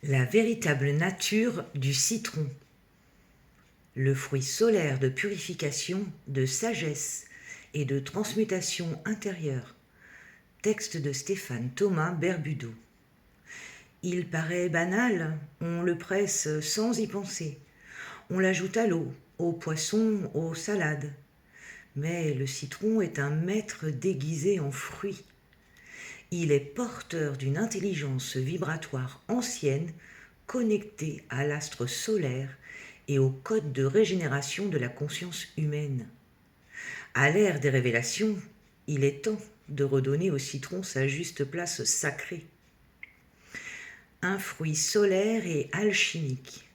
La véritable nature du citron. Le fruit solaire de purification, de sagesse et de transmutation intérieure. Texte de Stéphane Thomas Berbudo. Il paraît banal, on le presse sans y penser. On l'ajoute à l'eau, aux poissons, aux salades. Mais le citron est un maître déguisé en fruit. Il est porteur d'une intelligence vibratoire ancienne, connectée à l'astre solaire et au code de régénération de la conscience humaine. À l'ère des révélations, il est temps de redonner au citron sa juste place sacrée. Un fruit solaire et alchimique.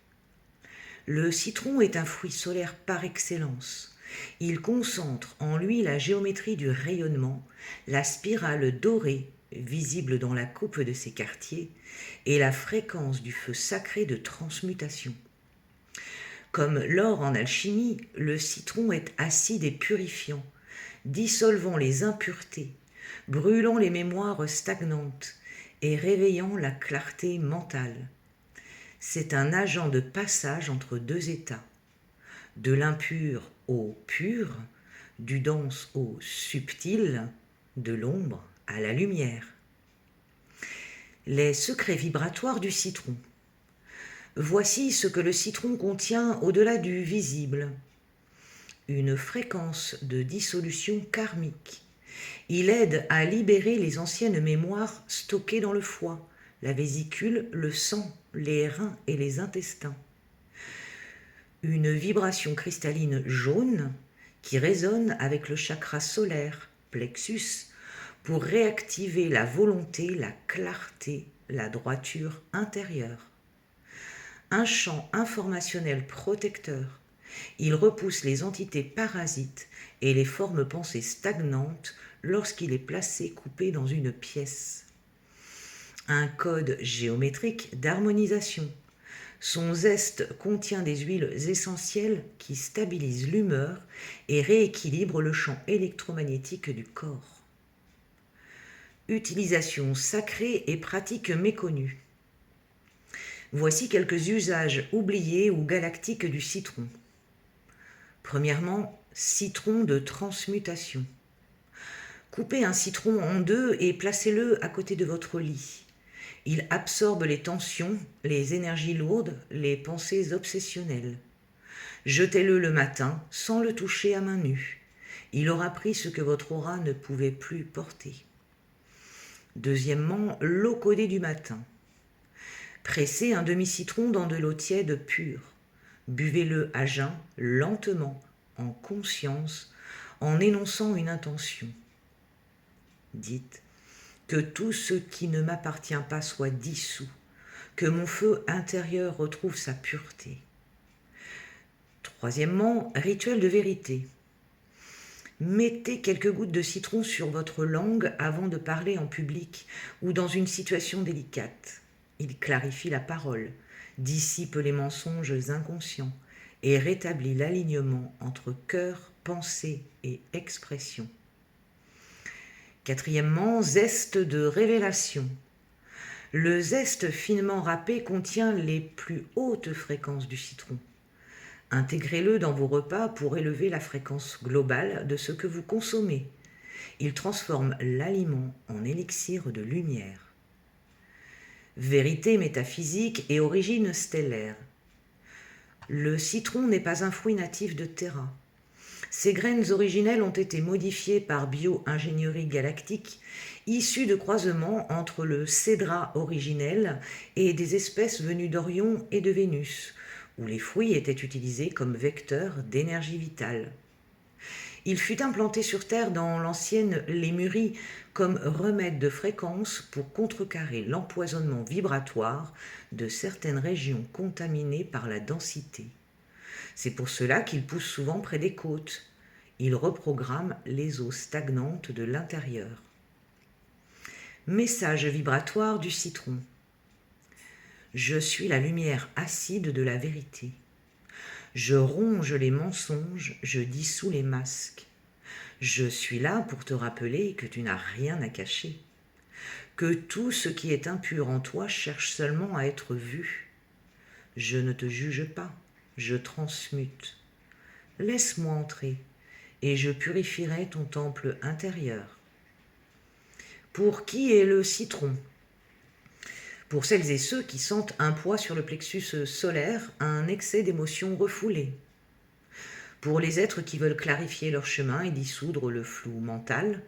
Le citron est un fruit solaire par excellence. Il concentre en lui la géométrie du rayonnement, la spirale dorée visible dans la coupe de ses quartiers et la fréquence du feu sacré de transmutation. Comme l'or en alchimie, le citron est acide et purifiant, dissolvant les impuretés, brûlant les mémoires stagnantes et réveillant la clarté mentale. C'est un agent de passage entre deux états, de l'impur au pur, du dense au subtil, de l'ombre à la lumière. Les secrets vibratoires du citron. Voici ce que le citron contient au-delà du visible. Une fréquence de dissolution karmique. Il aide à libérer les anciennes mémoires stockées dans le foie, la vésicule, le sang, les reins et les intestins. Une vibration cristalline jaune qui résonne avec le chakra solaire, plexus, pour réactiver la volonté, la clarté, la droiture intérieure. Un champ informationnel protecteur. Il repousse les entités parasites et les formes pensées stagnantes lorsqu'il est placé coupé dans une pièce. Un code géométrique d'harmonisation. Son zeste contient des huiles essentielles qui stabilisent l'humeur et rééquilibrent le champ électromagnétique du corps. Utilisation sacrée et pratique méconnue. Voici quelques usages oubliés ou galactiques du citron. Premièrement, citron de transmutation. Coupez un citron en deux et placez-le à côté de votre lit. Il absorbe les tensions, les énergies lourdes, les pensées obsessionnelles. Jetez-le le matin sans le toucher à main nue. Il aura pris ce que votre aura ne pouvait plus porter. Deuxièmement, l'eau codée du matin. Pressez un demi-citron dans de l'eau tiède pure. Buvez-le à jeun, lentement, en conscience, en énonçant une intention. Dites que tout ce qui ne m'appartient pas soit dissous, que mon feu intérieur retrouve sa pureté. Troisièmement, rituel de vérité. Mettez quelques gouttes de citron sur votre langue avant de parler en public ou dans une situation délicate. Il clarifie la parole, dissipe les mensonges inconscients et rétablit l'alignement entre cœur, pensée et expression. Quatrièmement, zeste de révélation. Le zeste finement râpé contient les plus hautes fréquences du citron. Intégrez-le dans vos repas pour élever la fréquence globale de ce que vous consommez. Il transforme l'aliment en élixir de lumière. Vérité métaphysique et origine stellaire. Le citron n'est pas un fruit natif de Terra. Ses graines originelles ont été modifiées par bio-ingénierie galactique, issues de croisements entre le cédra originel et des espèces venues d'Orion et de Vénus, où les fruits étaient utilisés comme vecteurs d'énergie vitale. Il fut implanté sur Terre dans l'ancienne Lémurie comme remède de fréquence pour contrecarrer l'empoisonnement vibratoire de certaines régions contaminées par la densité. C'est pour cela qu'il pousse souvent près des côtes. Il reprogramme les eaux stagnantes de l'intérieur. Message vibratoire du citron. Je suis la lumière acide de la vérité. Je ronge les mensonges, je dissous les masques. Je suis là pour te rappeler que tu n'as rien à cacher. que tout ce qui est impur en toi cherche seulement à être vu. Je ne te juge pas, je transmute. Laisse-moi entrer, et je purifierai ton temple intérieur. Pour qui est le citron ? Pour celles et ceux qui sentent un poids sur le plexus solaire, un excès d'émotions refoulées. Pour les êtres qui veulent clarifier leur chemin et dissoudre le flou mental.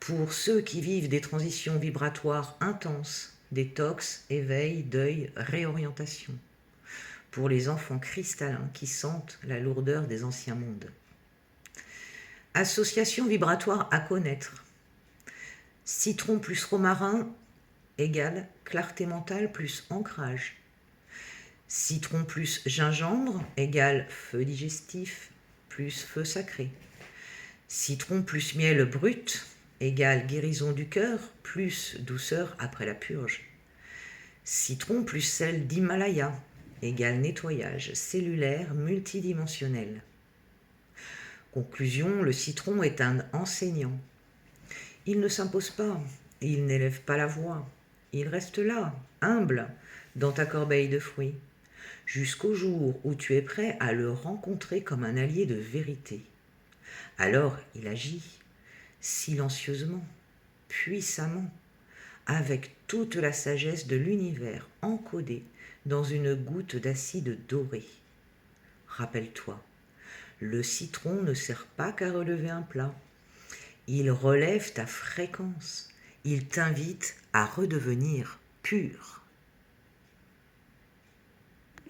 Pour ceux qui vivent des transitions vibratoires intenses, détox, éveil, deuil, réorientation. Pour les enfants cristallins qui sentent la lourdeur des anciens mondes. Association vibratoire à connaître. Citron plus romarin égale clarté mentale plus ancrage. Citron plus gingembre égale feu digestif plus feu sacré. Citron plus miel brut égale guérison du cœur plus douceur après la purge. Citron plus sel d'Himalaya égale nettoyage cellulaire multidimensionnel. Conclusion, le citron est un enseignant. Il ne s'impose pas, il n'élève pas la voix. Il reste là, humble, dans ta corbeille de fruits, jusqu'au jour où tu es prêt à le rencontrer comme un allié de vérité. Alors il agit, silencieusement, puissamment, avec toute la sagesse de l'univers encodée dans une goutte d'acide doré. Rappelle-toi, le citron ne sert pas qu'à relever un plat. Il relève ta fréquence. Il t'invite à redevenir pur.